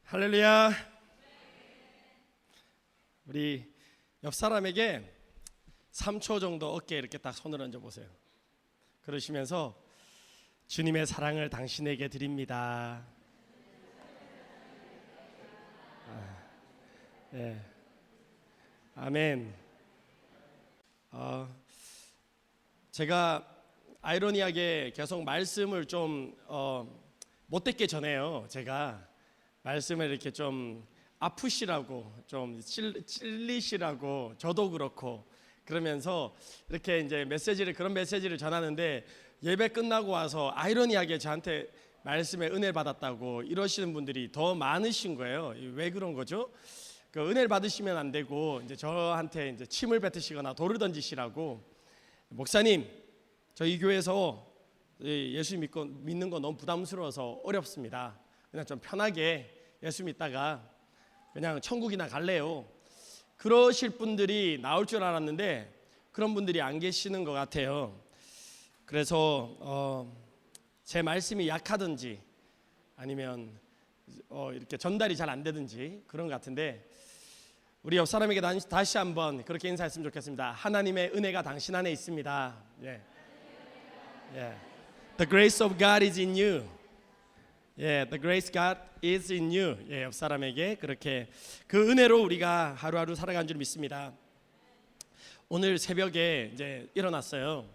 할렐루야. 우리 옆 사람에게 3초 정도 어깨에 이렇게 딱 손을 얹어 보세요. 그러시면서 주님의 사랑을 당신에게 드립니다. 네. 아멘. 제가 아이러니하게 계속 말씀을 좀 못 듣게 전해요. 제가 말씀을 이렇게 좀 아프시라고 좀 찔리시라고 저도 그렇고 그러면서 이렇게 이제 그런 메시지를 전하는데 예배 끝나고 와서 아이러니하게 저한테 말씀에 은혜를 받았다고 이러시는 분들이 더 많으신 거예요. 왜 그런 거죠? 그 은혜를 받으시면 안 되고 이제 저한테 이제 침을 뱉으시거나 돌을 던지시라고, 목사님 저희 교회에서 예수 믿는 거 너무 부담스러워서 어렵습니다. 그냥 좀 편하게 예수 믿다가 그냥 천국이나 갈래요. 그러실 분들이 나올 줄 알았는데 그런 분들이 안 계시는 것 같아요. 그래서 제 말씀이 약하든지 아니면 이렇게 전달이 잘 안 되든지 그런 것 같은데, 우리 옆 사람에게 다시 한번 그렇게 인사했으면 좋겠습니다. 하나님의 은혜가 당신 안에 있습니다. The grace of God is in you. The grace of God is in you. 옆 사람에게 그렇게 그 은혜로 우리가 하루하루 살아가는 줄 믿습니다. 오늘 새벽에 이제 일어났어요.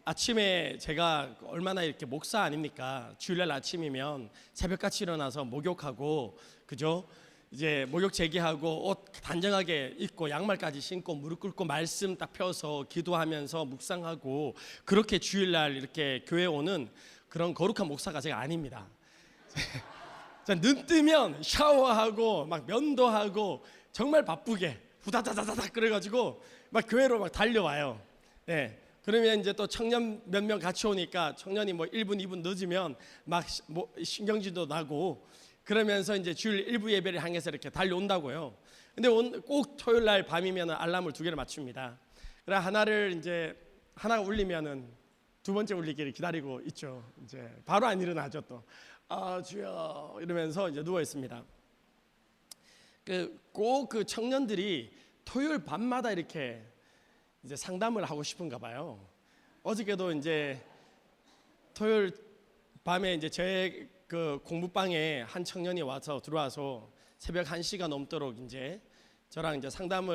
아침에 제가 얼마나 이렇게 목사 아닙니까? 주일날 아침이면 새벽같이 일어나서 목욕하고, 그죠? 이제 목욕 제기하고 옷 단정하게 입고 양말까지 신고 무릎 꿇고 말씀 딱 펴서 기도하면서 묵상하고, 그렇게 주일날 이렇게 교회 오는 그런 거룩한 목사가 제가 아닙니다. 눈 뜨면 샤워하고 막 면도하고 정말 바쁘게 후다다다닥 그래가지고 막 교회로 막 달려와요. 그러면 이제 또 청년 몇 명 같이 오니까 청년이 뭐 1분 2분 늦으면 막 신경질도 나고, 그러면서 이제 주일 일부 예배를 향해서 이렇게 달려온다고요. 근데 꼭 토요일 날 밤이면 알람을 2개를 맞춥니다. 그래 하나가 울리면은 두 번째 울리기를 기다리고 있죠. 이제 바로 안 일어나죠. 또 주여 이러면서 이제 누워 있습니다. 꼭 그 청년들이 토요일 밤마다 이렇게 이제 상담을 하고 싶은가 봐요. 어저께도 이제 토요일 밤에 이제 제 그 공부방에 한 청년이 들어와서 새벽 1시가 넘도록 이제 저랑 이제 상담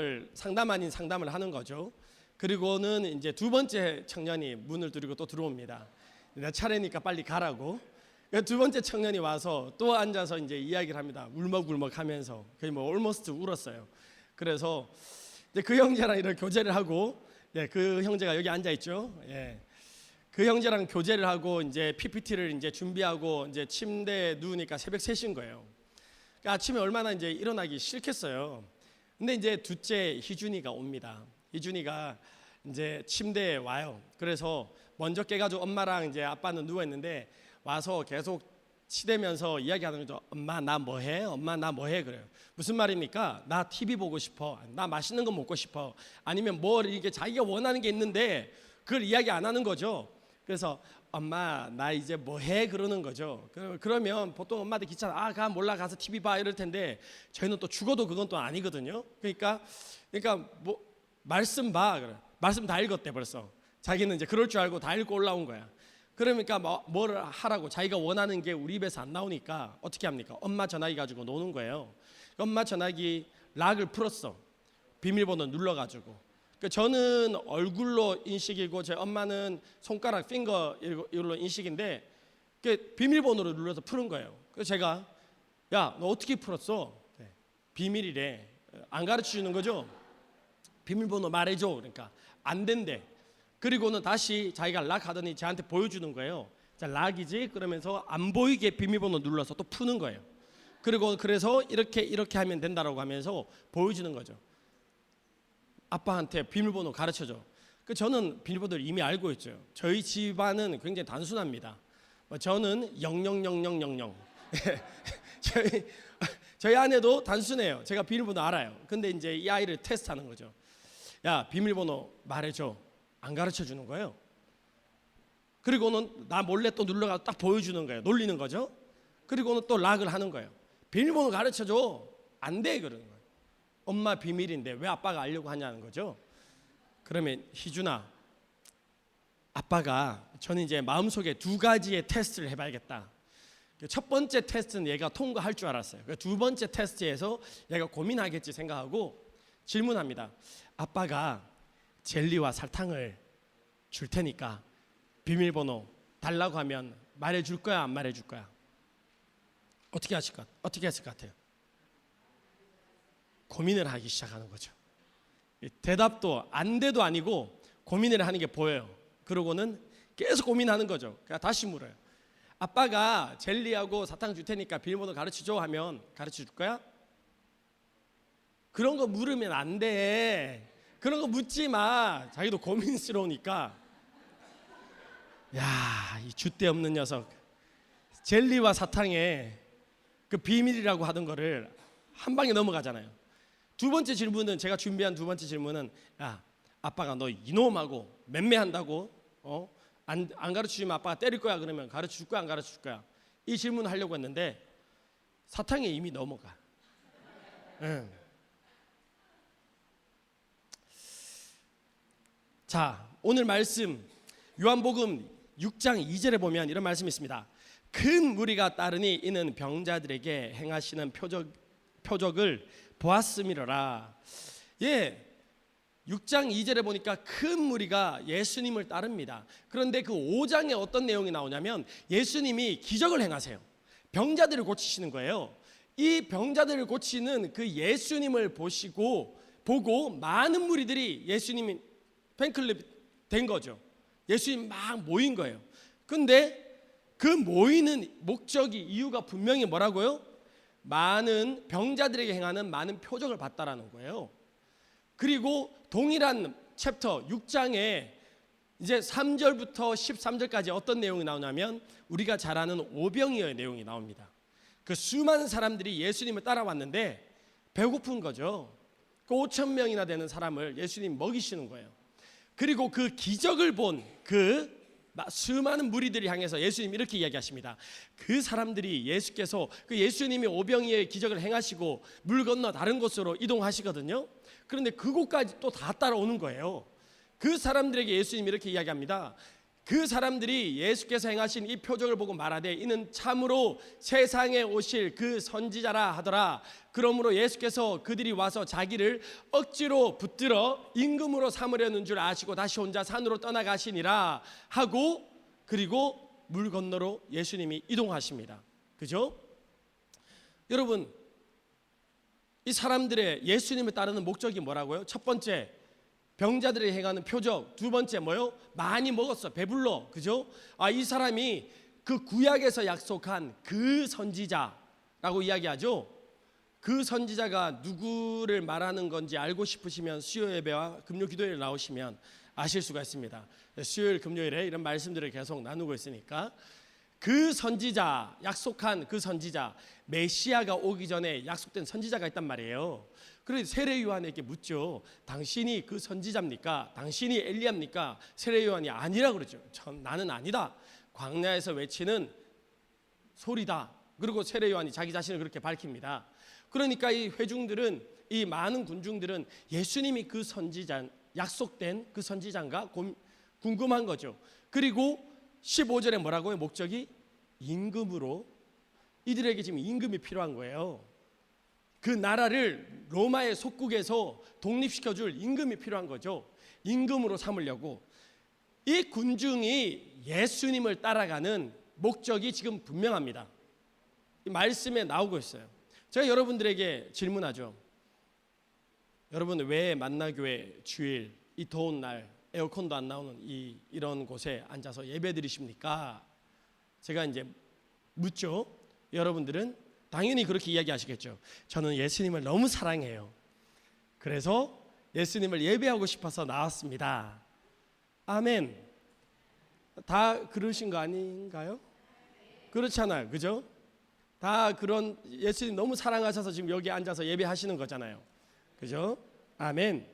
아닌 상담을 하는 거죠. 그리고는 이제 두 번째 청년이 문을 두드리고 또 들어옵니다. 내 차례니까 빨리 가라고. 두 번째 청년이 와서 또 앉아서 이제 이야기를 합니다. 울먹울먹하면서 거의 뭐 almost 울었어요. 그래서 이제 그 형제랑 이런 교제를 하고, 그 형제가 여기 앉아 있죠. 그 형제랑 교제를 하고 이제 PPT를 이제 준비하고 이제 침대에 누우니까 새벽 3시인 거예요. 그러니까 아침에 얼마나 이제 일어나기 싫겠어요. 근데 이제 둘째 희준이가 옵니다. 희준이가 이제 침대에 와요. 그래서 먼저 깨가지고 엄마랑 이제 아빠는 누워 있는데 와서 계속 치대면서 이야기하는 거죠. 엄마 나 뭐해? 엄마 나 뭐해? 그래요. 무슨 말입니까? 나 TV 보고 싶어. 나 맛있는 거 먹고 싶어. 아니면 이게 자기가 원하는 게 있는데 그걸 이야기 안 하는 거죠. 그래서 엄마 나 이제 뭐해? 그러는 거죠. 그러면 보통 엄마들 귀찮아. 몰라 가서 TV 봐 이럴 텐데 저희는 또 죽어도 그건 또 아니거든요. 그러니까 뭐 말씀 봐. 그래. 말씀 다 읽었대 벌써. 자기는 이제 그럴 줄 알고 다 읽고 올라온 거야. 그러니까 뭘 하라고, 자기가 원하는 게 우리 입에서 안 나오니까 어떻게 합니까? 엄마 전화기 가지고 노는 거예요. 엄마 전화기 락을 풀었어. 비밀번호 눌러가지고. 저는 얼굴로 인식이고 제 엄마는 손가락 핑거 이걸로 인식인데 비밀번호를 눌러서 푸는 거예요. 그래서 제가 야 너 어떻게 풀었어? 비밀이래. 안 가르쳐 주는 거죠. 비밀번호 말해줘. 그러니까 안 된대. 그리고는 다시 자기가 락 하더니 저한테 보여주는 거예요. 자, 락이지? 그러면서 안 보이게 비밀번호 눌러서 또 푸는 거예요. 그래서 이렇게 하면 된다라고 하면서 보여주는 거죠. 아빠한테 비밀번호 가르쳐줘. 저는 비밀번호를 이미 알고 있죠. 저희 집안은 굉장히 단순합니다. 저는 000000. 저희 아내도 단순해요. 제가 비밀번호 알아요. 근데 이제 이 아이를 테스트하는 거죠. 야 비밀번호 말해줘. 안 가르쳐 주는 거예요. 그리고는 나 몰래 또 눌러가서 딱 보여주는 거예요. 놀리는 거죠. 그리고는 또 락을 하는 거예요. 비밀번호 가르쳐줘. 안 돼, 그러는 거예요. 엄마 비밀인데 왜 아빠가 알려고 하냐는 거죠. 그러면 희준아, 아빠가 저는 이제 마음속에 두 가지의 테스트를 해봐야겠다. 첫 번째 테스트는 얘가 통과할 줄 알았어요. 두 번째 테스트에서 얘가 고민하겠지 생각하고 질문합니다. 아빠가 젤리와 설탕을 줄 테니까 비밀번호 달라고 하면 말해줄 거야, 안 말해줄 거야? 어떻게 했을 것 같아요? 고민을 하기 시작하는 거죠. 대답도 안 돼도 아니고 고민을 하는 게 보여요. 그러고는 계속 고민하는 거죠. 그러니까 다시 물어요. 아빠가 젤리하고 사탕 줄 테니까 비밀번호 가르쳐줘 하면 가르쳐 줄 거야? 그런 거 물으면 안 돼. 그런 거 묻지 마. 자기도 고민스러우니까. 야, 이 줏대 없는 녀석. 젤리와 사탕에 그 비밀이라고 하던 거를 한 방에 넘어가잖아요. 두 번째 질문은, 제가 준비한 두 번째 질문은, 야, 아빠가 너 이놈하고 맴매한다고 안 가르쳐주면 아빠가 때릴 거야. 그러면 가르쳐줄 거야, 안 가르쳐줄 거야? 이 질문을 하려고 했는데 사탕에 이미 넘어가. 응. 자, 오늘 말씀 요한복음 6장 2절에 보면 이런 말씀이 있습니다. 큰 무리가 따르니 이는 병자들에게 행하시는 표적을 보았음이로라. 예, 6장 2절에 보니까 큰 무리가 예수님을 따릅니다. 그런데 그 5장에 어떤 내용이 나오냐면 예수님이 기적을 행하세요. 병자들을 고치시는 거예요. 이 병자들을 고치는 그 예수님을 보고 많은 무리들이 예수님이 팬클럽 된 거죠. 예수님 막 모인 거예요. 근데 그 모이는 목적이, 이유가 분명히 뭐라고요? 많은 병자들에게 행하는 많은 표적을 봤다라는 거예요. 그리고 동일한 챕터 6장에 이제 3절부터 13절까지 어떤 내용이 나오냐면 우리가 잘 아는 오병이어의 내용이 나옵니다. 그 수많은 사람들이 예수님을 따라왔는데 배고픈 거죠. 그 5천 명이나 되는 사람을 예수님 먹이시는 거예요. 그리고 그 기적을 본 그 수많은 무리들이 향해서 예수님 이렇게 이야기하십니다. 그 사람들이 예수께서 그 예수님이 오병이의 기적을 행하시고 물 건너 다른 곳으로 이동하시거든요. 그런데 그곳까지 또 다 따라오는 거예요. 그 사람들에게 예수님이 이렇게 이야기합니다. 그 사람들이 예수께서 행하신 이 표적을 보고 말하되 이는 참으로 세상에 오실 그 선지자라 하더라. 그러므로 예수께서 그들이 와서 자기를 억지로 붙들어 임금으로 삼으려는 줄 아시고 다시 혼자 산으로 떠나가시니라 하고, 그리고 물 건너로 예수님이 이동하십니다. 그죠? 여러분, 이 사람들의 예수님을 따르는 목적이 뭐라고요? 첫 번째, 병자들이 행하는 표적. 두 번째 뭐요? 많이 먹었어, 배불러. 그죠? 이 사람이 그 구약에서 약속한 그 선지자라고 이야기하죠. 그 선지자가 누구를 말하는 건지 알고 싶으시면 수요 예배와 금요 기도회에 나오시면 아실 수가 있습니다. 수요일 금요일에 이런 말씀들을 계속 나누고 있으니까 그 선지자, 약속한 그 선지자, 메시아가 오기 전에 약속된 선지자가 있단 말이에요. 그래서 세례 요한에게 묻죠. 당신이 그 선지자입니까? 당신이 엘리야입니까? 세례 요한이 아니라 그러죠. 나는 아니다. 광야에서 외치는 소리다. 그리고 세례 요한이 자기 자신을 그렇게 밝힙니다. 그러니까 이 회중들은, 이 많은 군중들은 예수님이 그 선지자, 약속된 그 선지자인가 궁금한 거죠. 그리고 15절에 뭐라고요? 목적이 임금으로, 이들에게 지금 임금이 필요한 거예요. 그 나라를 로마의 속국에서 독립시켜줄 임금이 필요한 거죠. 임금으로 삼으려고. 이 군중이 예수님을 따라가는 목적이 지금 분명합니다. 이 말씀에 나오고 있어요. 제가 여러분들에게 질문하죠. 여러분, 왜 만나교회 주일 이 더운 날 에어컨도 안 나오는 이런 곳에 앉아서 예배 드리십니까? 제가 이제 묻죠. 여러분들은 당연히 그렇게 이야기하시겠죠. 저는 예수님을 너무 사랑해요. 그래서 예수님을 예배하고 싶어서 나왔습니다. 아멘. 다 그러신 거 아닌가요? 그렇잖아요. 그죠? 다 그런, 예수님 너무 사랑하셔서 지금 여기 앉아서 예배하시는 거잖아요. 그죠? 아멘.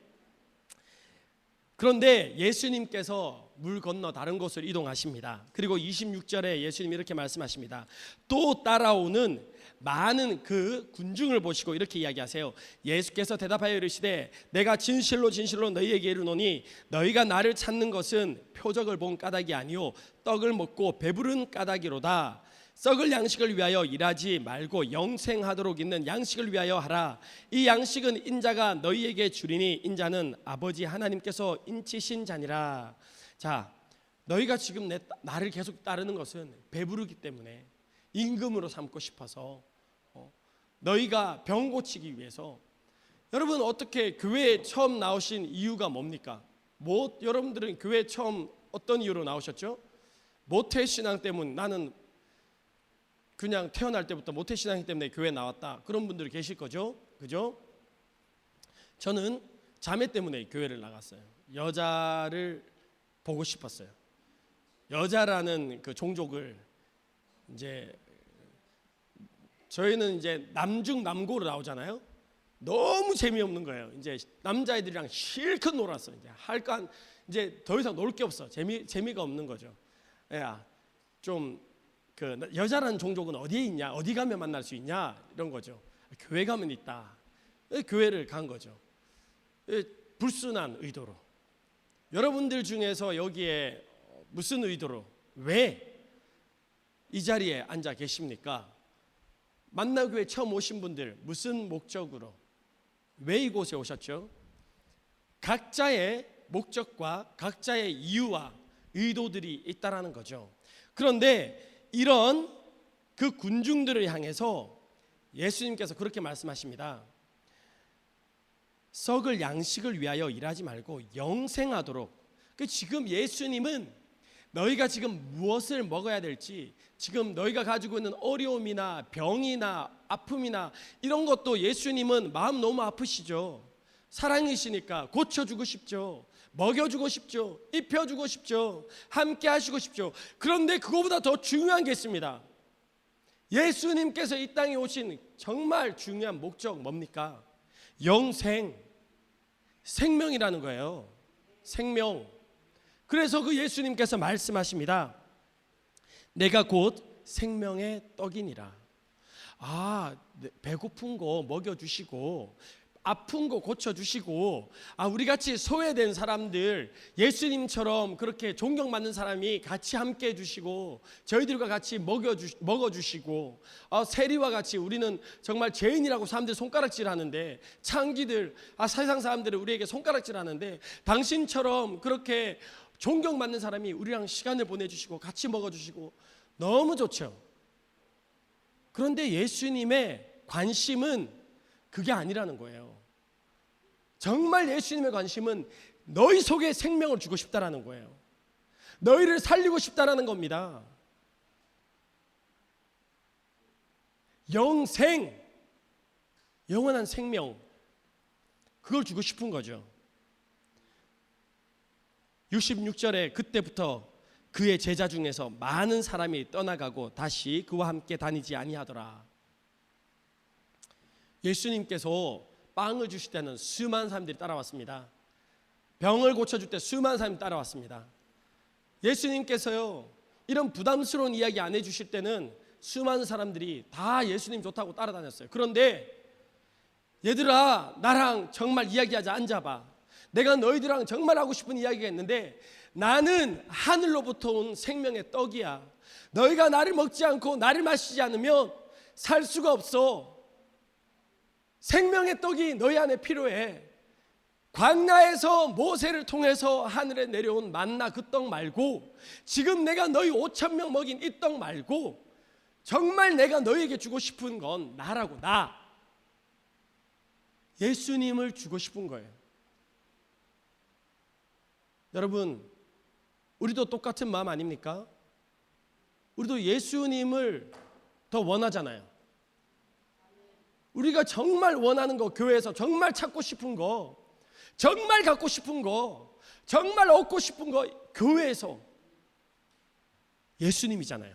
그런데 예수님께서 물 건너 다른 곳으로 이동하십니다. 그리고 26절에 예수님이 이렇게 말씀하십니다. 또 따라오는 많은 그 군중을 보시고 이렇게 이야기하세요. 예수께서 대답하여 이르시되 내가 진실로 진실로 너희에게 이르노니 너희가 나를 찾는 것은 표적을 본 까닭이 아니요 떡을 먹고 배부른 까닭이로다. 썩을 양식을 위하여 일하지 말고 영생하도록 있는 양식을 위하여 하라. 이 양식은 인자가 너희에게 주리니 인자는 아버지 하나님께서 인치신 자니라. 자, 너희가 지금 나를 계속 따르는 것은 배부르기 때문에, 임금으로 삼고 싶어서, 너희가 병 고치기 위해서. 여러분, 어떻게 교회에 처음 나오신 이유가 뭡니까? 여러분들은 교회에 처음 어떤 이유로 나오셨죠? 모태신앙 때문에, 나는 그냥 태어날 때부터 모태신앙이기 때문에 교회에 나왔다, 그런 분들이 계실 거죠, 그죠? 저는 자매 때문에 교회를 나갔어요. 여자를 보고 싶었어요. 여자라는 그 종족을, 이제 저희는 이제 남중남고로 나오잖아요. 너무 재미없는 거예요. 이제 남자애들이랑 실컷 놀았어. 이제 할까, 이제 더 이상 놀 게 없어. 재미가 없는 거죠. 야, 좀 그 여자라는 종족은 어디에 있냐? 어디 가면 만날 수 있냐? 이런 거죠. 교회 가면 있다. 교회를 간 거죠. 불순한 의도로. 여러분들 중에서 여기에 무슨 의도로, 왜 이 자리에 앉아 계십니까? 만나교회 처음 오신 분들 무슨 목적으로, 왜 이곳에 오셨죠? 각자의 목적과 각자의 이유와 의도들이 있다라는 거죠. 그런데 이런 그 군중들을 향해서 예수님께서 그렇게 말씀하십니다. 썩을 양식을 위하여 일하지 말고 영생하도록. 지금 예수님은 너희가 지금 무엇을 먹어야 될지, 지금 너희가 가지고 있는 어려움이나 병이나 아픔이나 이런 것도 예수님은 마음 너무 아프시죠. 사랑이시니까 고쳐주고 싶죠. 먹여주고 싶죠. 입혀주고 싶죠. 함께 하시고 싶죠. 그런데 그거보다 더 중요한 게 있습니다. 예수님께서 이 땅에 오신 정말 중요한 목적 뭡니까? 영생, 생명이라는 거예요. 생명. 그래서 그 예수님께서 말씀하십니다. 내가 곧 생명의 떡이니라. 배고픈 거 먹여주시고 아픈 거 고쳐주시고, 우리같이 소외된 사람들, 예수님처럼 그렇게 존경받는 사람이 같이 함께 해주시고, 저희들과 같이 먹어주시고, 세리와 같이 우리는 정말 죄인이라고 사람들이 손가락질 하는데, 창기들, 세상 사람들이 우리에게 손가락질 하는데, 당신처럼 그렇게 존경받는 사람이 우리랑 시간을 보내주시고 같이 먹어주시고 너무 좋죠. 그런데 예수님의 관심은 그게 아니라는 거예요. 정말 예수님의 관심은 너희 속에 생명을 주고 싶다라는 거예요. 너희를 살리고 싶다라는 겁니다. 영생, 영원한 생명, 그걸 주고 싶은 거죠. 66절에 그때부터 그의 제자 중에서 많은 사람이 떠나가고 다시 그와 함께 다니지 아니하더라. 예수님께서 빵을 주실 때는 수많은 사람들이 따라왔습니다. 병을 고쳐줄 때 수많은 사람이 따라왔습니다. 예수님께서요, 이런 부담스러운 이야기 안 해주실 때는 수많은 사람들이 다 예수님 좋다고 따라다녔어요. 그런데 얘들아, 나랑 정말 이야기하자, 앉아봐. 내가 너희들랑 정말 하고 싶은 이야기가 있는데, 나는 하늘로부터 온 생명의 떡이야. 너희가 나를 먹지 않고 나를 마시지 않으면 살 수가 없어. 생명의 떡이 너희 안에 필요해. 광야에서 모세를 통해서 하늘에 내려온 만나 그 떡 말고, 지금 내가 너희 5,000명 먹인 이 떡 말고, 정말 내가 너희에게 주고 싶은 건 나라고, 나. 예수님을 주고 싶은 거예요. 여러분, 우리도 똑같은 마음 아닙니까? 우리도 예수님을 더 원하잖아요. 우리가 정말 원하는 거, 교회에서 정말 찾고 싶은 거, 정말 갖고 싶은 거, 정말 얻고 싶은 거, 교회에서 예수님이잖아요.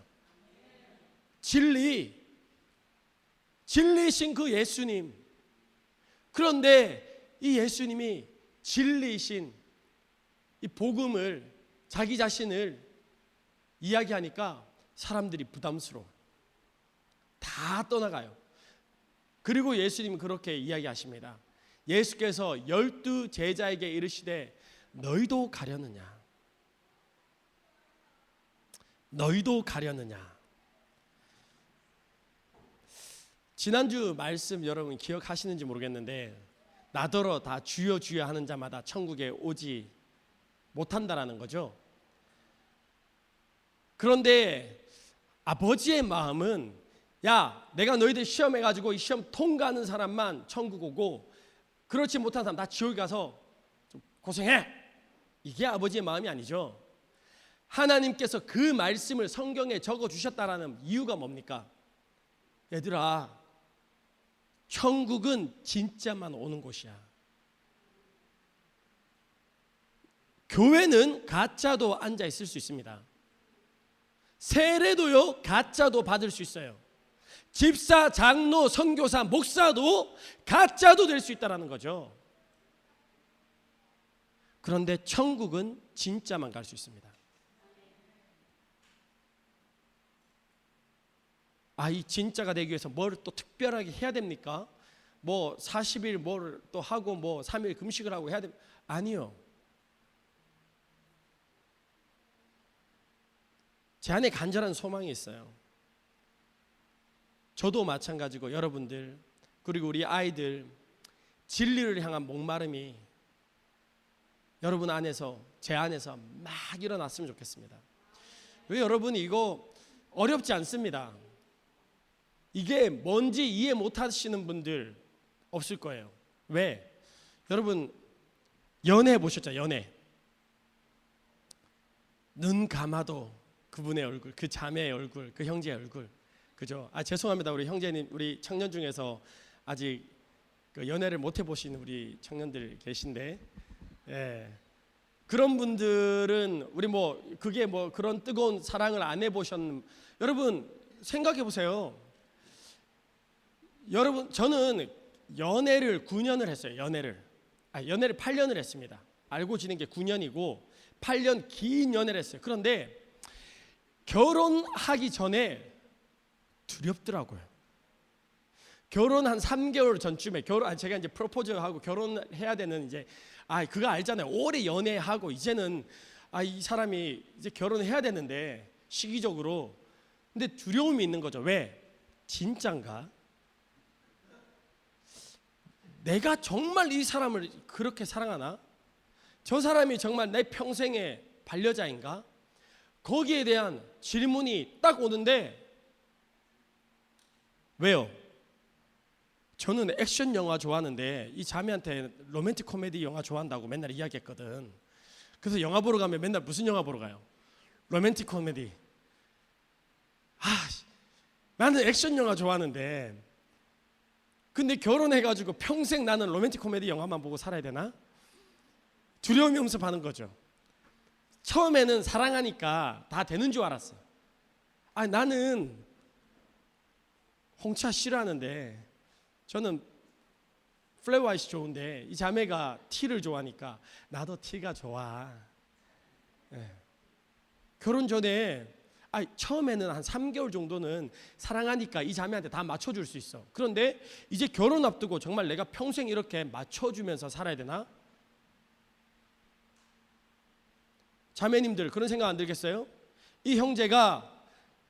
진리이신 그 예수님. 그런데 이 예수님이 진리이신 이 복음을 자기 자신을 이야기하니까 사람들이 부담스러워. 다 떠나가요. 그리고 예수님은 그렇게 이야기하십니다. 예수께서 12 제자에게 이르시되 너희도 가려느냐? 너희도 가려느냐? 지난주 말씀 여러분 기억하시는지 모르겠는데 나더러 다 주여 주여 하는 자마다 천국에 오지 못한다라는 거죠. 그런데 아버지의 마음은 야, 내가 너희들 시험해가지고 이 시험 통과하는 사람만 천국 오고 그렇지 못한 사람 다 지옥에 가서 좀 고생해. 이게 아버지의 마음이 아니죠. 하나님께서 그 말씀을 성경에 적어주셨다라는 이유가 뭡니까? 얘들아, 천국은 진짜만 오는 곳이야. 교회는 가짜도 앉아 있을 수 있습니다. 세례도요, 가짜도 받을 수 있어요. 집사, 장로, 선교사, 목사도 가짜도 될 수 있다는 거죠. 그런데 천국은 진짜만 갈 수 있습니다. 이 진짜가 되기 위해서 뭘 또 특별하게 해야 됩니까? 뭐 40일 뭘 또 하고 뭐 3일 금식을 하고 해야 됩니까? 아니요. 제 안에 간절한 소망이 있어요. 저도 마찬가지고 여러분들 그리고 우리 아이들 진리를 향한 목마름이 여러분 안에서 제 안에서 막 일어났으면 좋겠습니다. 왜 여러분 이거 어렵지 않습니다. 이게 뭔지 이해 못하시는 분들 없을 거예요. 왜? 여러분 연애 보셨죠? 연애. 눈 감아도 그분의 얼굴, 그 자매의 얼굴, 그 형제의 얼굴, 그죠? 죄송합니다. 우리 형제님, 우리 청년 중에서 아직 그 연애를 못 해보신 우리 청년들 계신데, 예. 그런 분들은 우리 뭐 그게 뭐 그런 뜨거운 사랑을 안 해보셨는 여러분 생각해 보세요. 여러분 저는 연애를 9년을 했어요. 연애를 8년을 했습니다. 알고 지낸 게 9년이고 8년 긴 연애를 했어요. 그런데 결혼하기 전에 두렵더라고요. 결혼 한 3개월 전쯤에 제가 이제 프로포즈하고 결혼해야 되는 이제 그거 알잖아요. 오래 연애하고 이제는 이 사람이 이제 결혼해야 되는데 시기적으로 근데 두려움이 있는 거죠. 왜? 진짠가? 내가 정말 이 사람을 그렇게 사랑하나? 저 사람이 정말 내 평생의 반려자인가? 거기에 대한 질문이 딱 오는데 왜요? 저는 액션 영화 좋아하는데 이 자매한테 로맨틱 코미디 영화 좋아한다고 맨날 이야기했거든. 그래서 영화 보러 가면 맨날 무슨 영화 보러 가요? 로맨틱 코미디. 나는 액션 영화 좋아하는데 근데 결혼해가지고 평생 나는 로맨틱 코미디 영화만 보고 살아야 되나? 두려움이 엄습하는 거죠. 처음에는 사랑하니까 다 되는 줄 알았어. 나는 홍차 싫어하는데 저는 플랫화이트 좋은데 이 자매가 티를 좋아하니까 나도 티가 좋아. 네. 결혼 전에 처음에는 한 3개월 정도는 사랑하니까 이 자매한테 다 맞춰줄 수 있어. 그런데 이제 결혼 앞두고 정말 내가 평생 이렇게 맞춰주면서 살아야 되나? 자매님들 그런 생각 안 들겠어요? 이 형제가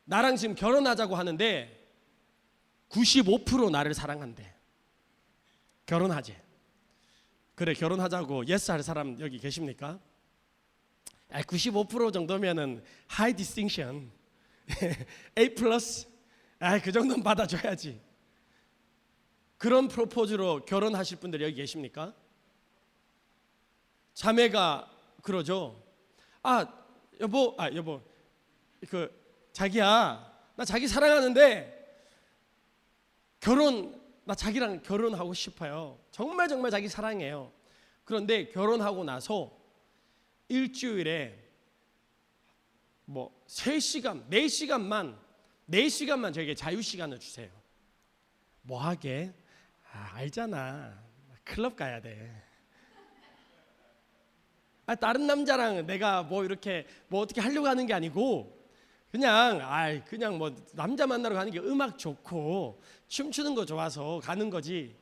나랑 지금 결혼하자고 하는데 95% 나를 사랑한대. 결혼하지. 그래 결혼하자고 예스 할 사람 여기 계십니까? 95% 정도면은 high distinction A+, 그 정도는 받아줘야지. 그런 프로포즈로 결혼하실 분들 여기 계십니까? 자매가 그러죠. 여보, 자기야, 나 자기 사랑하는데 나 자기랑 결혼하고 싶어요. 정말 자기 사랑해요. 그런데 결혼하고 나서 일주일에 뭐 3시간, 4시간만 저에게 자유 시간을 주세요. 뭐 하게? 알잖아. 클럽 가야 돼. 다른 남자랑 내가 뭐 이렇게 뭐 어떻게 하려고 하는 게 아니고 그냥 뭐 남자 만나러 가는 게 음악 좋고 춤추는 거 좋아서 가는 거지.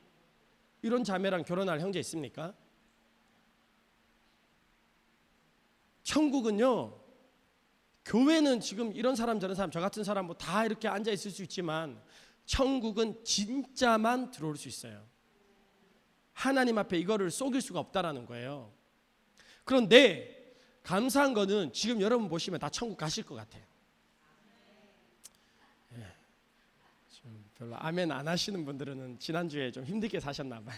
이런 자매랑 결혼할 형제 있습니까? 천국은요, 교회는 지금 이런 사람 저런 사람 저 같은 사람 뭐 다 이렇게 앉아 있을 수 있지만 천국은 진짜만 들어올 수 있어요. 하나님 앞에 이거를 속일 수가 없다라는 거예요. 그런데 감사한 거는 지금 여러분 보시면 다 천국 가실 것 같아요. 좀 별로 아멘 안 하시는 분들은 지난주에 좀 힘들게 사셨나 봐요.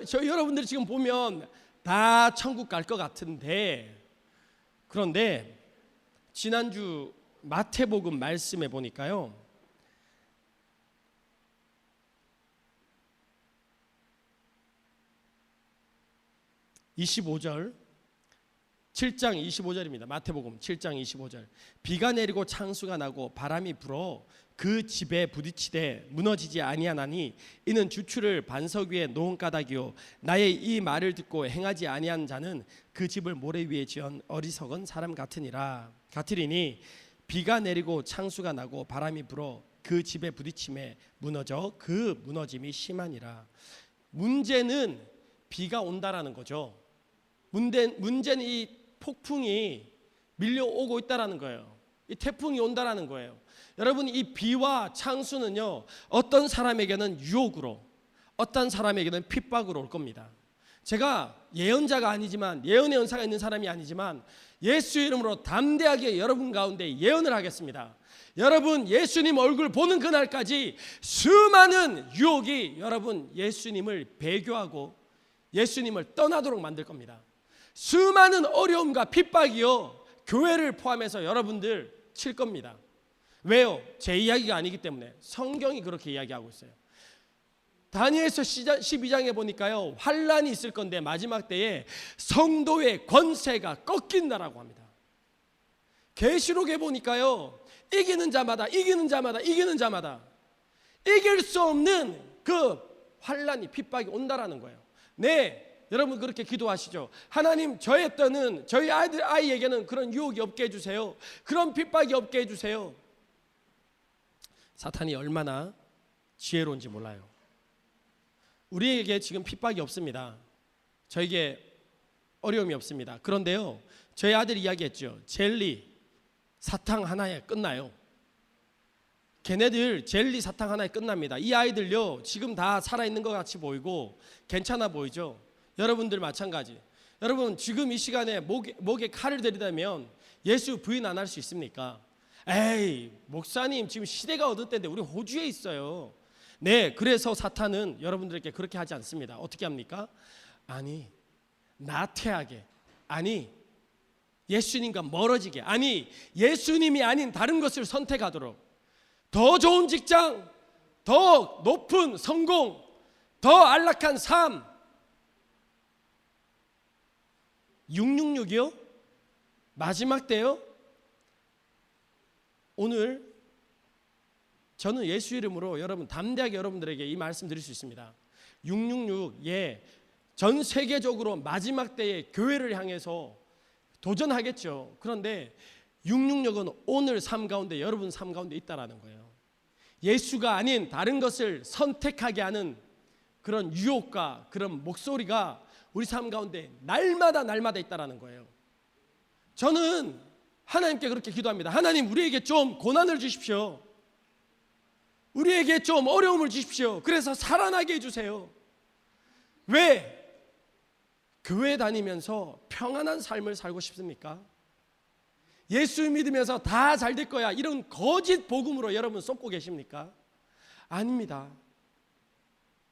저 여러분들이 지금 보면 다 천국 갈 것 같은데, 그런데 지난주 마태복음 말씀에 보니까요, 25절 7장 25절입니다. 마태복음 7장 25절. 비가 내리고 창수가 나고 바람이 불어 그 집에 부딪히되 무너지지 아니하나니 이는 주추를 반석 위에 놓은 까닭이요 나의 이 말을 듣고 행하지 아니한 자는 그 집을 모래 위에 지은 어리석은 사람 같으리니 비가 내리고 창수가 나고 바람이 불어 그 집에 부딪힘에 무너져 그 무너짐이 심하니라. 문제는 비가 온다라는 거죠. 문제는 이 폭풍이 밀려오고 있다라는 거예요. 이 태풍이 온다라는 거예요. 여러분, 이 비와 창수는요, 어떤 사람에게는 유혹으로, 어떤 사람에게는 핍박으로 올 겁니다. 제가 예언자가 아니지만, 예언의 은사가 있는 사람이 아니지만 예수 이름으로 담대하게 여러분 가운데 예언을 하겠습니다. 여러분 예수님 얼굴 보는 그날까지 수많은 유혹이 여러분 예수님을 배교하고 예수님을 떠나도록 만들 겁니다. 수많은 어려움과 핍박이요 교회를 포함해서 여러분들 칠 겁니다. 왜요? 제 이야기가 아니기 때문에. 성경이 그렇게 이야기하고 있어요. 다니엘서 12장에 보니까요, 환란이 있을 건데 마지막 때에 성도의 권세가 꺾인다라고 합니다. 계시록에 보니까요, 이기는 자마다 이길 수 없는 그 환란이 핍박이 온다라는 거예요. 네, 여러분 그렇게 기도하시죠. 하나님, 저희 아이에게는 그런 유혹이 없게 해주세요. 그런 핍박이 없게 해주세요. 사탄이 얼마나 지혜로운지 몰라요. 우리에게 지금 핍박이 없습니다. 저에게 어려움이 없습니다. 그런데요, 저희 아들이 이야기했죠. 젤리 사탕 하나에 끝나요. 걔네들 젤리 사탕 하나에 끝납니다. 이 아이들요, 지금 다 살아있는 것 같이 보이고 괜찮아 보이죠. 여러분들 마찬가지. 여러분 지금 이 시간에 목에 칼을 들이대면 예수 부인 안 할 수 있습니까? 에이, 목사님 지금 시대가 어떤 때인데 우리 호주에 있어요. 네, 그래서 사탄은 여러분들에게 그렇게 하지 않습니다. 어떻게 합니까? 아니, 나태하게, 아니 예수님과 멀어지게, 아니 예수님이 아닌 다른 것을 선택하도록, 더 좋은 직장, 더 높은 성공, 더 안락한 삶. 666이요? 마지막 때요? 오늘 저는 예수 이름으로 여러분 담대하게 여러분들에게 이 말씀 드릴 수 있습니다. 666에 전 세계적으로 마지막 때에 교회를 향해서 도전하겠죠. 그런데 666은 오늘 삶 가운데, 여러분 삶 가운데 있다라는 거예요. 예수가 아닌 다른 것을 선택하게 하는 그런 유혹과 그런 목소리가 우리 삶 가운데 날마다 있다라는 거예요. 저는 하나님께 그렇게 기도합니다. 하나님, 우리에게 좀 고난을 주십시오. 우리에게 좀 어려움을 주십시오. 그래서 살아나게 해주세요. 왜? 교회 다니면서 평안한 삶을 살고 싶습니까? 예수 믿으면서 다 잘 될 거야, 이런 거짓 복음으로 여러분 쏟고 계십니까? 아닙니다.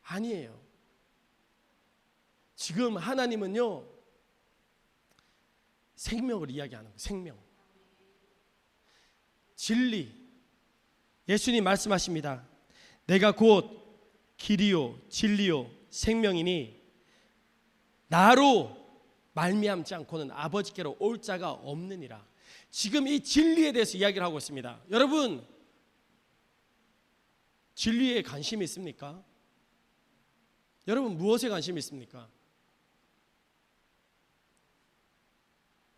아니에요. 지금 하나님은요, 생명을 이야기하는 거예요. 생명, 진리. 예수님 말씀하십니다. 내가 곧 길이요 진리요 생명이니 나로 말미암지 않고는 아버지께로 올 자가 없느니라. 지금 이 진리에 대해서 이야기를 하고 있습니다. 여러분, 진리에 관심이 있습니까? 여러분 무엇에 관심이 있습니까?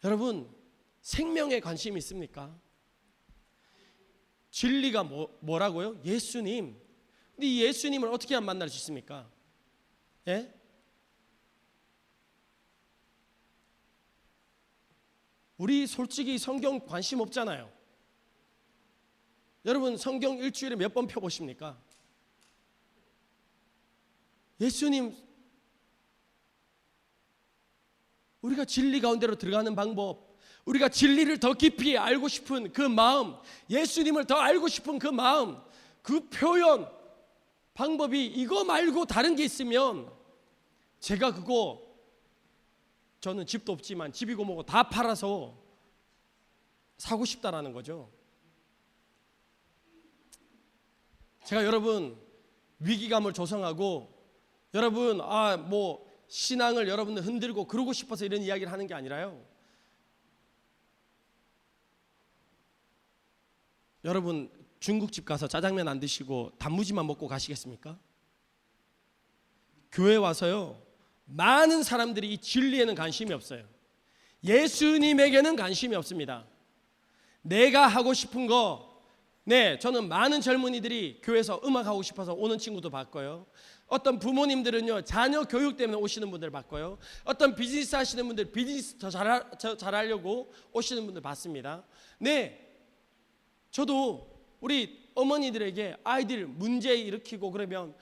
여러분, 생명에 관심이 있습니까? 진리가 뭐라고요? 예수님. 근데 이 예수님을 어떻게 하면 만날 수 있습니까? 예? 우리 솔직히 성경 관심 없잖아요. 여러분, 성경 일주일에 몇 번 펴보십니까? 예수님, 우리가 진리 가운데로 들어가는 방법, 우리가 진리를 더 깊이 알고 싶은 그 마음, 예수님을 더 알고 싶은 그 마음, 그 표현 방법이 이거 말고 다른 게 있으면 제가 그거, 저는 집도 없지만 집이고 뭐고 다 팔아서 사고 싶다라는 거죠. 제가 여러분 위기감을 조성하고 여러분 뭐 신앙을 여러분들 흔들고 그러고 싶어서 이런 이야기를 하는 게 아니라요, 여러분 중국집 가서 짜장면 안 드시고 단무지만 먹고 가시겠습니까? 교회 와서요, 많은 사람들이 이 진리에는 관심이 없어요. 예수님에게는 관심이 없습니다. 내가 하고 싶은 거, 저는 많은 젊은이들이 교회에서 음악하고 싶어서 오는 친구도 봤고요. 어떤 부모님들은요, 자녀 교육 때문에 오시는 분들 봤고요. 어떤 비즈니스 하시는 분들 비즈니스 더 잘하려고 오시는 분들 봤습니다. 저도 우리 어머니들에게 아이들 문제 일으키고 그러면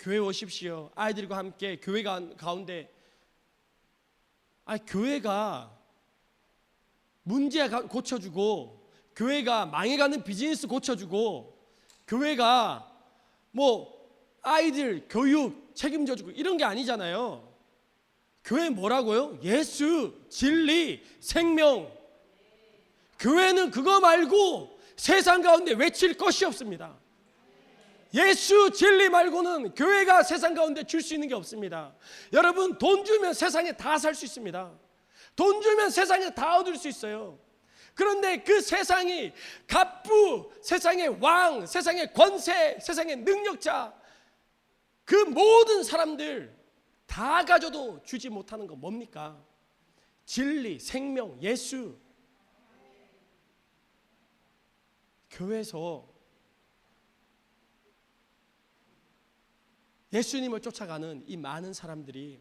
교회 오십시오. 아이들과 함께 교회 가운데, 교회가 문제 고쳐주고, 교회가 망해가는 비즈니스 고쳐주고, 교회가 뭐 아이들 교육 책임져주고 이런 게 아니잖아요. 교회 뭐라고요? 예수, 진리, 생명. 교회는 그거 말고 세상 가운데 외칠 것이 없습니다. 예수, 진리 말고는 교회가 세상 가운데 줄 수 있는 게 없습니다. 여러분, 돈 주면 세상에 다 살 수 있습니다. 돈 주면 세상에 다 얻을 수 있어요. 그런데 그 세상이 갑부, 세상의 왕, 세상의 권세, 세상의 능력자, 그 모든 사람들 다 가져도 주지 못하는 건 뭡니까? 진리, 생명, 예수. 교회에서 예수님을 쫓아가는 이 많은 사람들이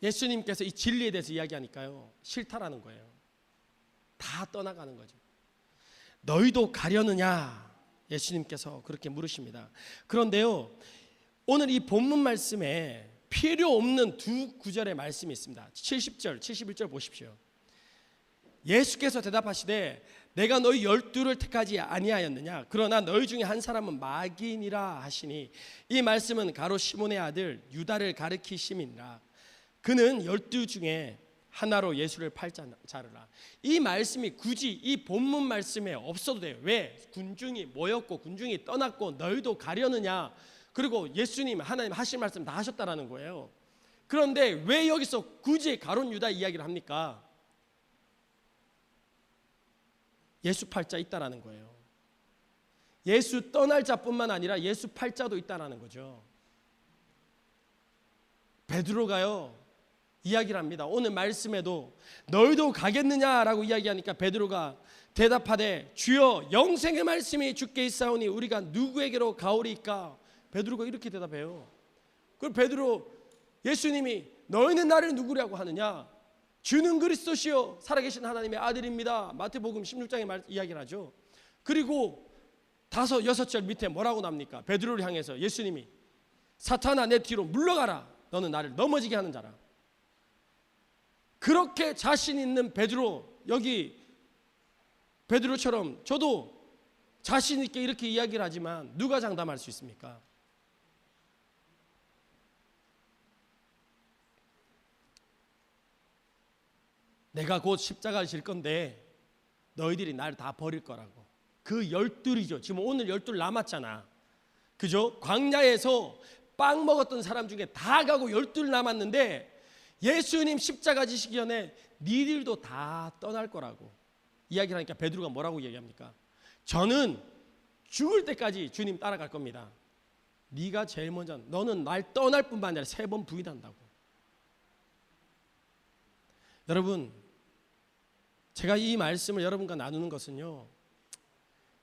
예수님께서 이 진리에 대해서 이야기하니까요, 싫다라는 거예요. 다 떠나가는 거죠. 너희도 가려느냐? 예수님께서 그렇게 물으십니다. 그런데요, 오늘 이 본문 말씀에 필요 없는 두 구절의 말씀이 있습니다. 70절, 71절 보십시오. 예수께서 대답하시되 내가 너희 12를 택하지 아니하였느냐? 그러나 너희 중에 한 사람은 마귀니라 하시니, 이 말씀은 가로 시몬의 아들 유다를 가리키심이니라. 그는 12 중에 하나로 예수를 팔 자르라. 이 말씀이 굳이 이 본문 말씀에 없어도 돼요. 왜? 군중이 모였고 군중이 떠났고 너희도 가려느냐? 그리고 예수님, 하나님 하실 말씀 다 하셨다라는 거예요. 그런데 왜 여기서 굳이 가룟 유다 이야기를 합니까? 예수 팔자 있다라는 거예요. 예수 떠날 자뿐만 아니라 예수 팔자도 있다라는 거죠. 베드로가요, 이야기를 합니다. 오늘 말씀에도 너희도 가겠느냐라고 이야기하니까 베드로가 대답하되 주여 영생의 말씀이 주께 있사오니 우리가 누구에게로 가오리까? 베드로가 이렇게 대답해요. 그럼 베드로, 예수님이 너희는 나를 누구라고 하느냐? 주는 그리스도시요 살아계신 하나님의 아들입니다. 마태복음 16장에 이야기를 하죠. 그리고 5, 6절 밑에 뭐라고 납니까? 베드로를 향해서 예수님이 사탄아 내 뒤로 물러가라. 너는 나를 넘어지게 하는 자라. 그렇게 자신 있는 베드로, 여기 베드로처럼 저도 자신 있게 이렇게 이야기를 하지만 누가 장담할 수 있습니까? 내가 곧 십자가를 질 건데 너희들이 나를 다 버릴 거라고. 그 12이죠. 지금 오늘 12 남았잖아. 그죠? 광야에서 빵 먹었던 사람 중에 다 가고 12 남았는데 예수님 십자가 지시기 전에 니들도 다 떠날 거라고 이야기를 하니까 베드로가 뭐라고 얘기합니까? 저는 죽을 때까지 주님 따라갈 겁니다. 네가 제일 먼저, 너는 날 떠날 뿐만 아니라 3번 부인한다고. 여러분, 제가 이 말씀을 여러분과 나누는 것은요,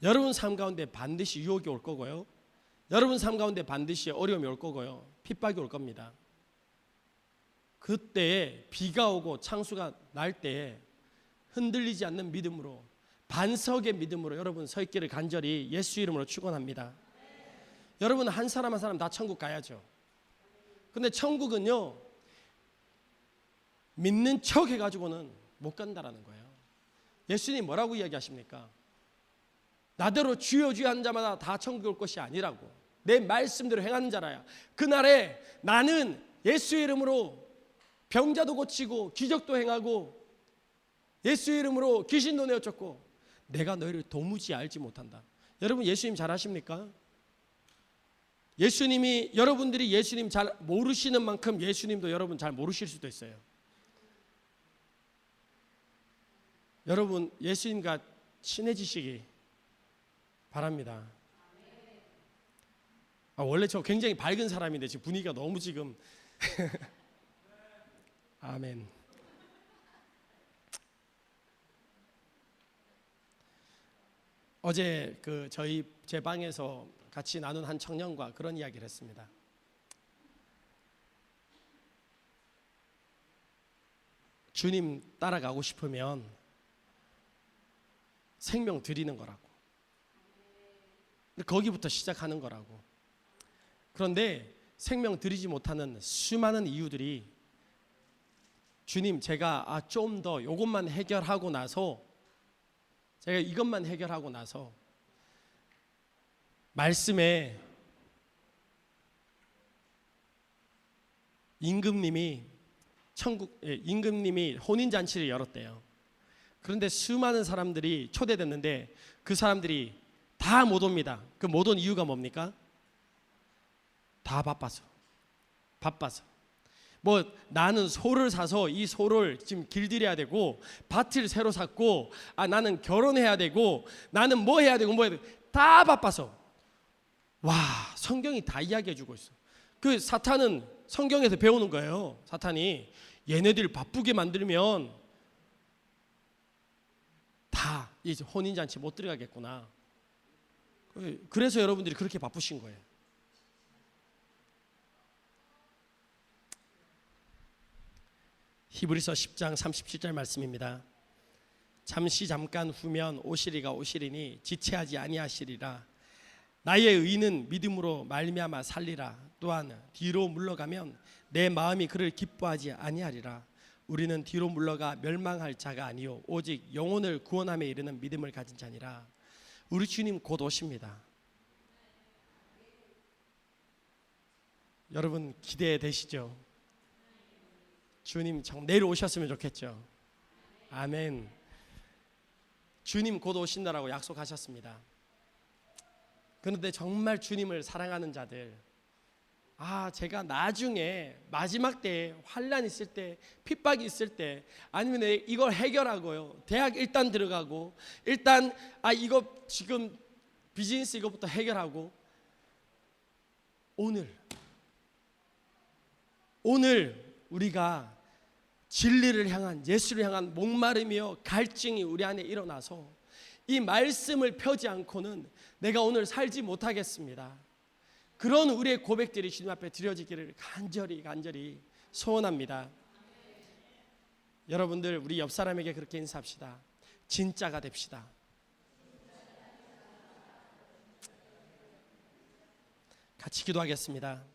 여러분 삶 가운데 반드시 유혹이 올 거고요, 여러분 삶 가운데 반드시 어려움이 올 거고요, 핍박이 올 겁니다. 그때에 비가 오고 창수가 날 때에 흔들리지 않는 믿음으로, 반석의 믿음으로 여러분 서 있기를 간절히 예수 이름으로 축원합니다. 여러분, 한 사람 한 사람 다 천국 가야죠. 근데 천국은요, 믿는 척 해가지고는 못 간다라는 거예요. 예수님 뭐라고 이야기하십니까? 나더러 주여 주여 하는 자마다 다 천국에 올 것이 아니라고. 내 말씀대로 행하는 자라야. 그날에 나는 예수의 이름으로 병자도 고치고 기적도 행하고 예수의 이름으로 귀신도 내어쫓고 내가 너희를 도무지 알지 못한다. 여러분, 예수님 잘 아십니까? 예수님이, 여러분들이 예수님 잘 모르시는 만큼 예수님도 여러분 잘 모르실 수도 있어요. 여러분, 예수님과 친해지시기 바랍니다. 원래 저 굉장히 밝은 사람인데 지금 분위기가 너무 지금 아멘. 어제 제 방에서 같이 나눈 한 청년과 그런 이야기를 했습니다. 주님 따라가고 싶으면 생명 드리는 거라고. 거기부터 시작하는 거라고. 그런데 생명 드리지 못하는 수많은 이유들이, 주님 제가 좀 더 이것만 해결하고 나서, 제가 이것만 해결하고 나서, 말씀에 임금님이 혼인잔치를 열었대요. 그런데 수많은 사람들이 초대됐는데 그 사람들이 다 못 옵니다. 그 못 온 이유가 뭡니까? 다 바빠서. 뭐 나는 소를 사서 이 소를 지금 길들여야 되고, 밭을 새로 샀고, 나는 결혼해야 되고, 나는 뭐 해야 되고 다 바빠서. 와, 성경이 다 이야기해 주고 있어. 그 사탄은 성경에서 배우는 거예요. 사탄이 얘네들 바쁘게 만들면 다 이제 혼인잔치 못 들어가겠구나. 그래서 여러분들이 그렇게 바쁘신 거예요. 히브리서 10장 37절 말씀입니다. 잠깐 후면 오시리가 오시리니 지체하지 아니하시리라. 나의 의는 믿음으로 말미암아 살리라. 또한 뒤로 물러가면 내 마음이 그를 기뻐하지 아니하리라. 우리는 뒤로 물러가 멸망할 자가 아니요 오직 영혼을 구원함에 이르는 믿음을 가진 자니라. 우리 주님 곧 오십니다. 여러분 기대되시죠? 주님 내일 오셨으면 좋겠죠. 아멘. 주님 곧 오신다라고 약속하셨습니다. 그런데 정말 주님을 사랑하는 자들, 제가 나중에 마지막 때에 환난 있을 때, 핍박이 있을 때, 아니면 이걸 해결하고요, 대학 일단 들어가고, 일단 이거 지금 비즈니스 이것부터 해결하고, 오늘 우리가 진리를 향한, 예수를 향한 목마름이요 갈증이 우리 안에 일어나서 이 말씀을 펴지 않고는 내가 오늘 살지 못하겠습니다. 그런 우리의 고백들이 주님 앞에 드려지기를 간절히 소원합니다. 여러분들, 우리 옆 사람에게 그렇게 인사합시다. 진짜가 됩시다. 같이 기도하겠습니다.